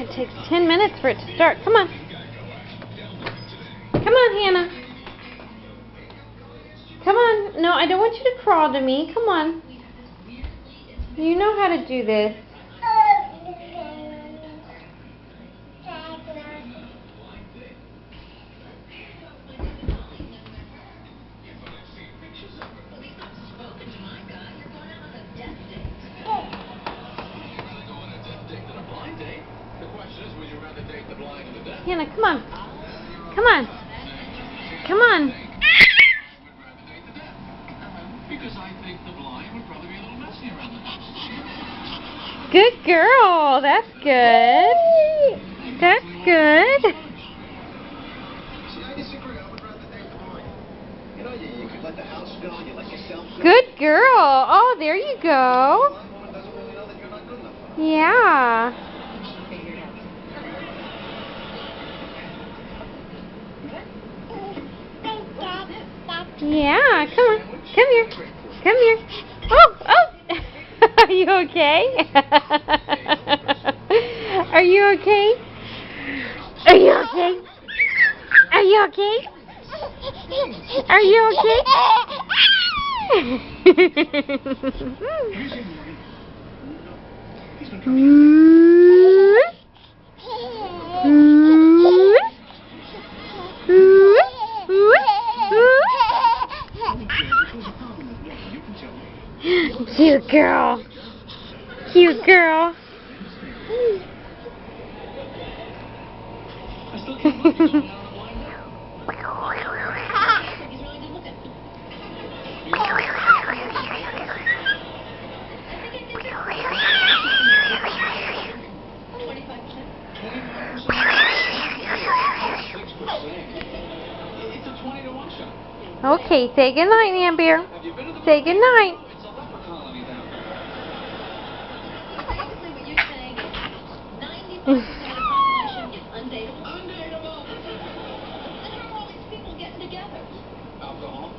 It takes 10 minutes for it to start. Come on. Come on, Hannah. Come on. No, I don't want you to crawl to me. Come on. You know how to do this. Hannah, come on. Come on. Come on. Because I think the blind would probably be a little messy around the house. Good girl. That's good. That's good. See, I disagree. I would rather date the blind. You know, you could let the house fill, you let yourself fill. Good girl. Oh, there you go. The blind woman doesn't really know that you're not good enough for her. Yeah. Yeah, come on. Come here. Come here. Oh, oh. Are you okay? Are you okay? Are you okay? Are you okay? Are you okay? Cute girl. Cute girl. Okay, say goodnight, Amber. Say goodnight. Basically, what you're saying is 95% of the population is undateable. Undateable! Then how are all these people getting together? Alcohol?